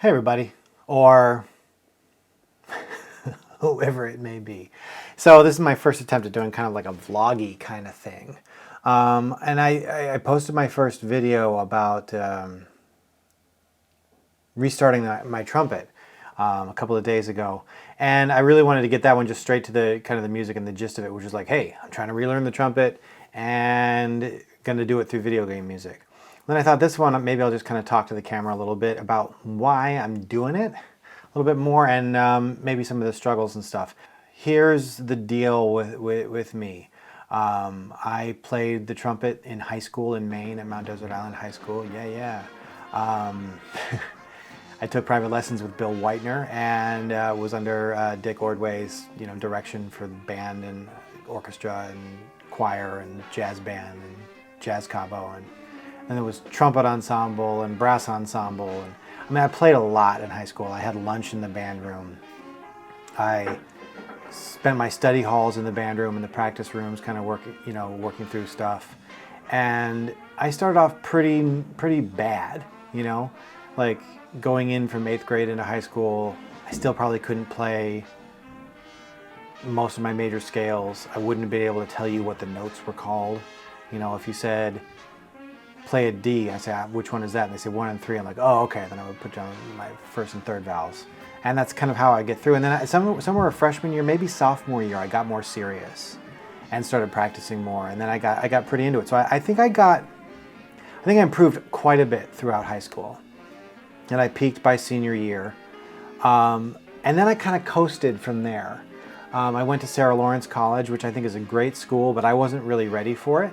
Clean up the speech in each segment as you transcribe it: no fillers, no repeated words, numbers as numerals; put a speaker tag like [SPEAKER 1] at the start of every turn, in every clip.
[SPEAKER 1] Hey everybody, or whoever it may be. So this is my first attempt at doing kind of like a vloggy kind of thing. And I posted my first video about restarting my trumpet a couple of days ago. And I really wanted to get that one just straight to the kind of the music and the gist of it, which is like, hey, I'm trying to relearn the trumpet and going to do it through video game music. Then I thought this one, maybe I'll just kind of talk to the camera a little bit about why I'm doing it a little bit more and maybe some of the struggles and stuff. Here's the deal with me. I played the trumpet in high school in Maine at Mount Desert Island High School. Yeah. I took private lessons with Bill Whitener and was under Dick Ordway's direction for the band and orchestra and choir and jazz band and jazz cabo, and there was trumpet ensemble and brass ensemble. And I mean, I played a lot in high school. I had lunch in the band room. I spent my study halls in the band room and the practice rooms, kind of working through stuff. And I started off pretty bad, like going in from 8th grade into high school. I still probably couldn't play most of my major scales. I wouldn't have been able to tell you what the notes were called. If you said play a D, I say, which one is that? And they say 1 and 3. I'm like, oh, okay. Then I would put down my first and third vowels. And that's kind of how I get through. And then somewhere a freshman year, maybe sophomore year, I got more serious and started practicing more. And then I got pretty into it. So I think I improved quite a bit throughout high school. And I peaked by senior year. And then I kind of coasted from there. I went to Sarah Lawrence College, which I think is a great school, but I wasn't really ready for it.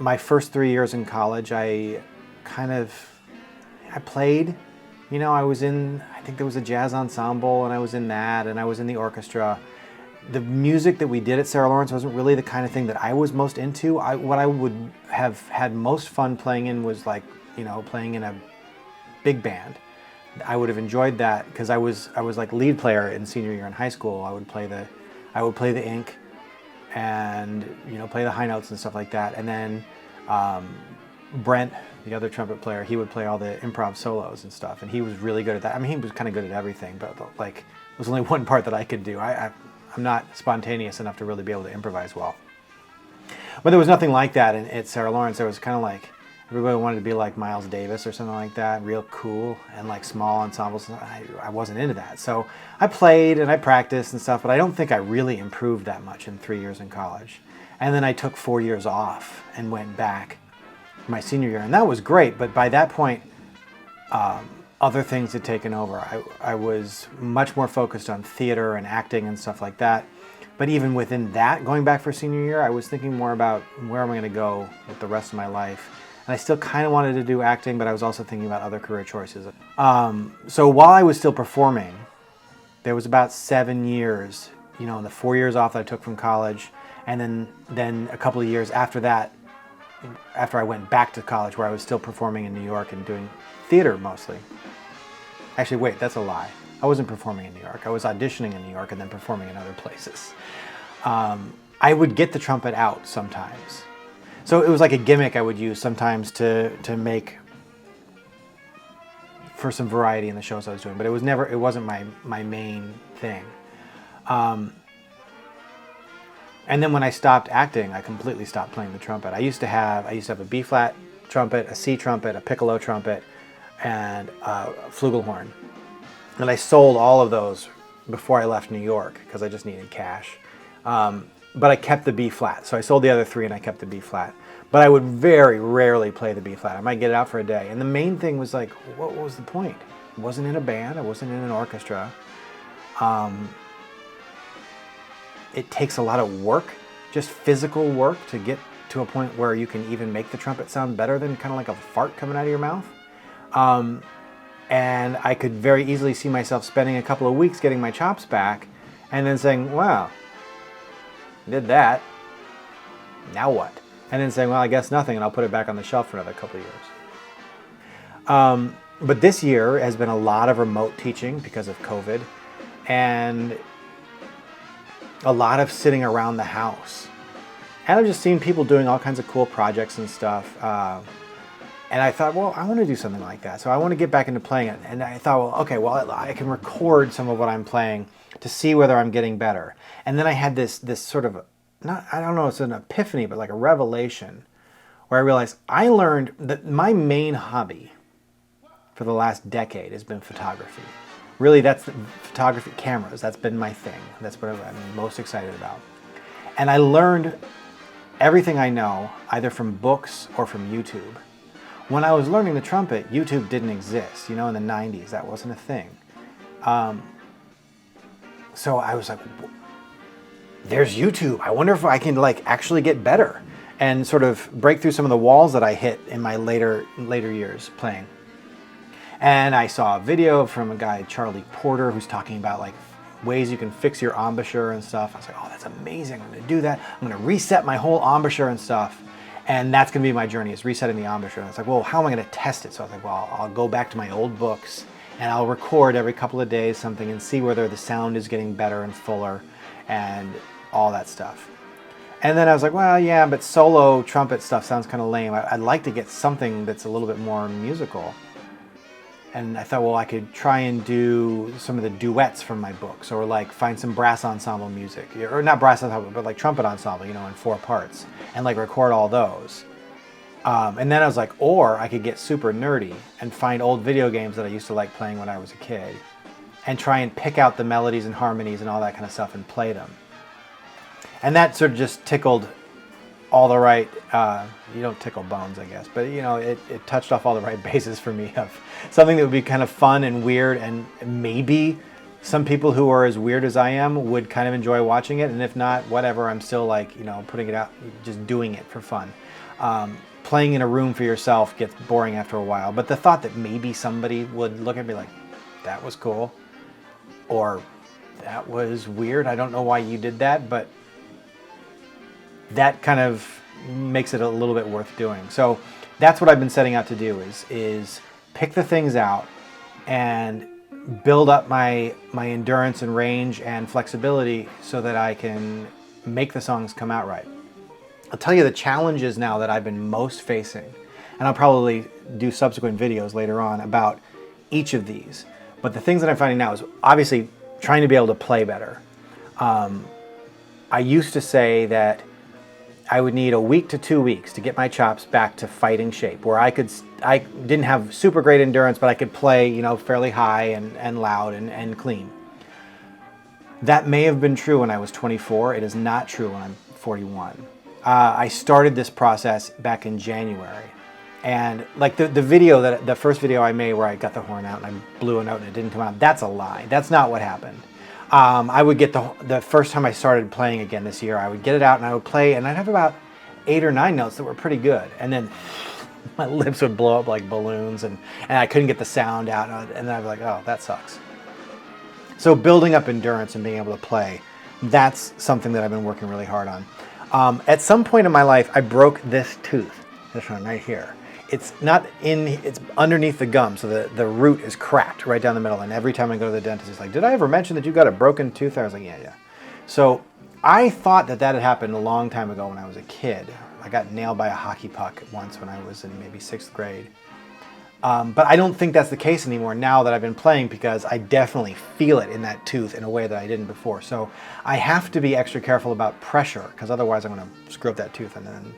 [SPEAKER 1] My first 3 years in college, I played. I think there was a jazz ensemble, and I was in that, and I was in the orchestra. The music that we did at Sarah Lawrence wasn't really the kind of thing that I was most into. What I would have had most fun playing in was playing in a big band. I would have enjoyed that because I was like lead player in senior year in high school. I would play the ink and play the high notes and stuff like that. And then Brent, the other trumpet player, he would play all the improv solos and stuff, and he was really good at that. I mean, he was kind of good at everything, but like there was only one part that I could do. I'm not spontaneous enough to really be able to improvise well. But there was nothing like that at Sarah Lawrence. There was kind of like everybody wanted to be like Miles Davis or something like that, real cool, and like small ensembles. I wasn't into that. So I played and I practiced and stuff, but I don't think I really improved that much in 3 years in college. And then I took 4 years off and went back my senior year, and that was great. But by that point, other things had taken over. I was much more focused on theater and acting and stuff like that. But even within that, going back for senior year, I was thinking more about where am I going to go with the rest of my life. And I still kind of wanted to do acting, but I was also thinking about other career choices. So while I was still performing, there was about 7 years, in the 4 years off that I took from college, and then a couple of years after that, after I went back to college, where I was still performing in New York and doing theater mostly. Actually, wait, that's a lie. I wasn't performing in New York. I was auditioning in New York and then performing in other places. I would get the trumpet out sometimes. So it was like a gimmick I would use sometimes to make for some variety in the shows I was doing, but it wasn't my main thing. And then when I stopped acting, I completely stopped playing the trumpet. I used to have a B flat trumpet, a C trumpet, a piccolo trumpet, and a flugelhorn. And I sold all of those before I left New York because I just needed cash. But I kept the B flat. So I sold the other 3 and I kept the B flat. But I would very rarely play the B flat. I might get it out for a day. And the main thing was like, what was the point? I wasn't in a band. I wasn't in an orchestra. It takes a lot of work, just physical work, to get to a point where you can even make the trumpet sound better than kind of like a fart coming out of your mouth. And I could very easily see myself spending a couple of weeks getting my chops back and then saying, wow, did that, now what? And then saying, well, I guess nothing, and I'll put it back on the shelf for another couple of years. But this year has been a lot of remote teaching because of COVID, and a lot of sitting around the house. And I've just seen people doing all kinds of cool projects and stuff. And I thought, well, I want to do something like that. So I want to get back into playing it. And I thought, well, okay, well, I can record some of what I'm playing to see whether I'm getting better. And then I had this sort of, not, I don't know, it's an epiphany, but like a revelation where I realized I learned that my main hobby for the last decade has been photography. Really, that's the photography, cameras. That's been my thing. That's what I'm most excited about. And I learned everything I know either from books or from YouTube. When I was learning the trumpet, YouTube didn't exist. You know, in the 90s, that wasn't a thing. So I was like, there's YouTube. I wonder if I can like actually get better and sort of break through some of the walls that I hit in my later years playing. And I saw a video from a guy, Charlie Porter, who's talking about like ways you can fix your embouchure and stuff. I was like, oh, that's amazing. I'm going to do that. I'm going to reset my whole embouchure and stuff. And that's going to be my journey, is resetting the embouchure. And I was like, well, how am I going to test it? So I was like, well, I'll go back to my old books and I'll record every couple of days something and see whether the sound is getting better and fuller and all that stuff. And then I was like, well, yeah, but solo trumpet stuff sounds kind of lame. I'd like to get something that's a little bit more musical. And I thought, well, I could try and do some of the duets from my books, or like find some brass ensemble music, or not brass ensemble, but like trumpet ensemble, you know, in 4 parts, and like record all those. And then I was like, or I could get super nerdy and find old video games that I used to like playing when I was a kid, and try and pick out the melodies and harmonies and all that kind of stuff and play them. And that sort of just tickled all the right, you don't tickle bones, I guess, but you know, it touched off all the right bases for me of something that would be kind of fun and weird, and maybe some people who are as weird as I am would kind of enjoy watching it, and if not, whatever, I'm still like, you know, putting it out, just doing it for fun. Playing in a room for yourself gets boring after a while, but the thought that maybe somebody would look at me like, that was cool, or that was weird, I don't know why you did that, but that kind of makes it a little bit worth doing. So that's what I've been setting out to do, is pick the things out and build up my endurance and range and flexibility so that I can make the songs come out right. I'll tell you the challenges now that I've been most facing, and I'll probably do subsequent videos later on about each of these. But the things that I'm finding now is obviously trying to be able to play better. I used to say that I would need a week to 2 weeks to get my chops back to fighting shape, where I didn't have super great endurance, but I could play, you know, fairly high and loud and clean. That may have been true when I was 24. It is not true when I'm 41. I started this process back in January, and like the first video I made where I got the horn out and I blew a note and it didn't come out, that's a lie. That's not what happened. I would get the first time I started playing again this year, I would get it out and I would play, and I'd have about 8 or 9 notes that were pretty good, and then my lips would blow up like balloons, and I couldn't get the sound out, and then I'd be like, oh, that sucks. So building up endurance and being able to play, that's something that I've been working really hard on. At some point in my life, I broke this tooth, this one right here. It's underneath the gum, so the root is cracked right down the middle, and every time I go to the dentist, it's like, did I ever mention that you got a broken tooth? I was like, yeah. So I thought that had happened a long time ago when I was a kid. I got nailed by a hockey puck once when I was in maybe 6th grade. But I don't think that's the case anymore now that I've been playing, because I definitely feel it in that tooth in a way that I didn't before. So I have to be extra careful about pressure, because otherwise I'm going to screw up that tooth and then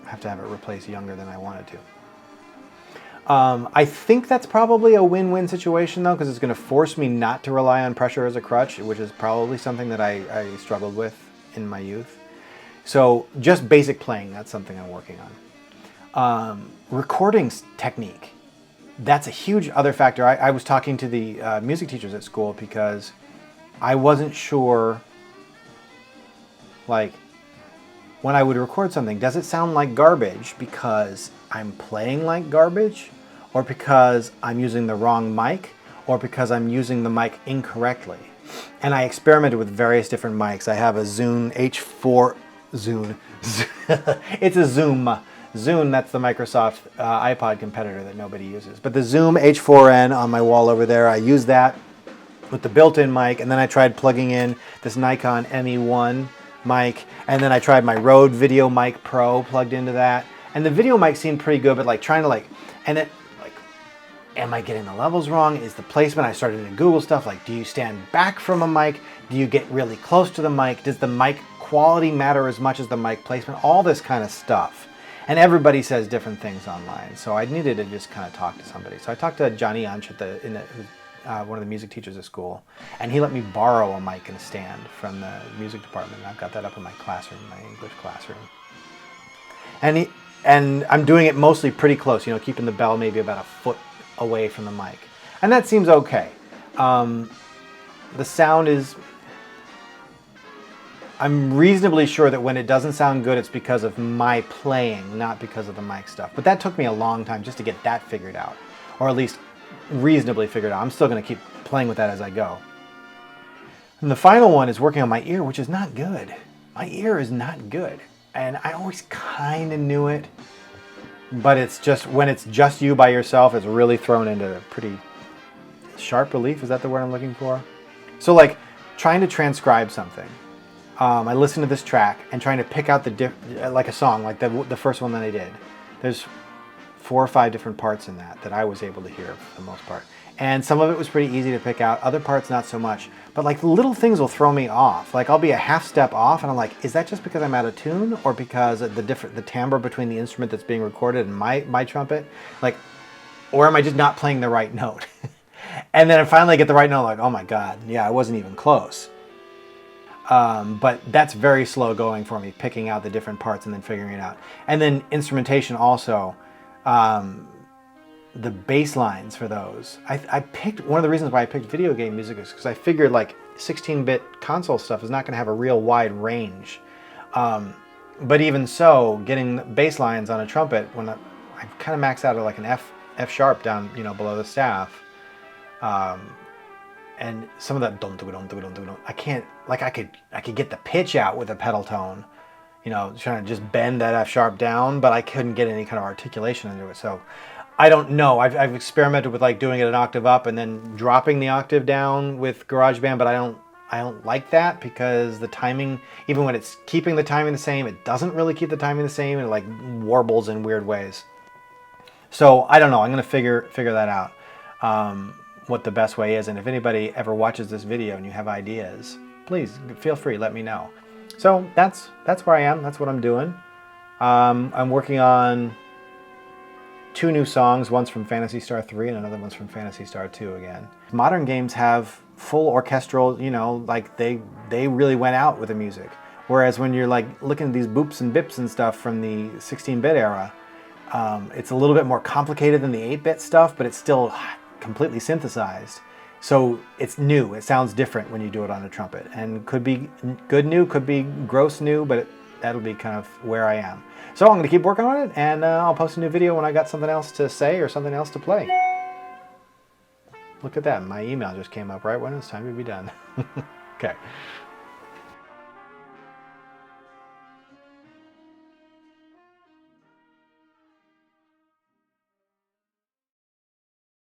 [SPEAKER 1] have to have it replaced younger than I wanted to. I think that's probably a win-win situation though, because it's going to force me not to rely on pressure as a crutch, which is probably something that I struggled with in my youth. So just basic playing, that's something I'm working on. Recording technique, that's a huge other factor. I was talking to the music teachers at school because I wasn't sure, like, when I would record something, does it sound like garbage because I'm playing like garbage, or because I'm using the wrong mic, or because I'm using the mic incorrectly? And I experimented with various different mics. I have a Zune H4, it's a Zoom. Zune, that's the Microsoft iPod competitor that nobody uses. But the Zoom H4n on my wall over there, I use that with the built-in mic, and then I tried plugging in this Nikon ME1 mic, and then I tried my Rode Video Mic Pro plugged into that, And the video mic seemed pretty good, but like trying to like, and it like, am I getting the levels wrong? Is the placement? I started to Google stuff like, do you stand back from a mic? Do you get really close to the mic? Does the mic quality matter as much as the mic placement? All this kind of stuff. And everybody says different things online. So I needed to just kind of talk to somebody. So I talked to Johnny Unch one of the music teachers at school, and he let me borrow a mic and a stand from the music department. And I've got that up in my classroom, my English classroom. And I'm doing it mostly pretty close, you know, keeping the bell maybe about a foot away from the mic. And that seems okay. The sound is, I'm reasonably sure that when it doesn't sound good, it's because of my playing, not because of the mic stuff. But that took me a long time just to get that figured out, or at least reasonably figured out. I'm still going to keep playing with that as I go. And the final one is working on my ear, which is not good. My ear is not good. And I always kind of knew it, but it's just, when it's just you by yourself, it's really thrown into a pretty sharp relief. Is that the word I'm looking for? So like trying to transcribe something. I listened to this track and trying to pick out like a song, like the first one that I did. There's 4 or 5 different parts in that I was able to hear for the most part. And some of it was pretty easy to pick out, other parts not so much. But like little things will throw me off. Like I'll be a half step off and I'm like, is that just because I'm out of tune, or because the timbre between the instrument that's being recorded and my trumpet? Like, or am I just not playing the right note? And then I finally get the right note, like, oh my God, yeah, I wasn't even close. But that's very slow going for me, picking out the different parts and then figuring it out. And then instrumentation also, the bass lines for those. I picked, one of the reasons why I picked video game music is because I figured like 16-bit console stuff is not going to have a real wide range. But even so, getting bass lines on a trumpet, when I kind of maxed out at like an F sharp down, you know, below the staff. And some of that dum dum dum dum dum, I can't, like I could get the pitch out with a pedal tone, you know, trying to just bend that F sharp down, but I couldn't get any kind of articulation into it. So I don't know. I've experimented with like doing it an octave up and then dropping the octave down with GarageBand, but I don't like that because the timing, even when it's keeping the timing the same, it doesn't really keep the timing the same, and it like warbles in weird ways. So I don't know. I'm gonna figure that out. What the best way is, and if anybody ever watches this video and you have ideas, please feel free, let me know. So that's where I am. That's what I'm doing. I'm working on 2 new songs. One's from Phantasy Star 3 and another one's from Phantasy Star 2 again. Modern games have full orchestral, you know, like they really went out with the music. Whereas when you're like looking at these boops and bips and stuff from the 16-bit era, it's a little bit more complicated than the 8-bit stuff, but it's still completely synthesized. So it's new. It sounds different when you do it on a trumpet, and could be good new, could be gross new, but that'll be kind of where I am. So I'm going to keep working on it, and I'll post a new video when I got something else to say or something else to play. Look at that. My email just came up right when it's time to be done. Okay.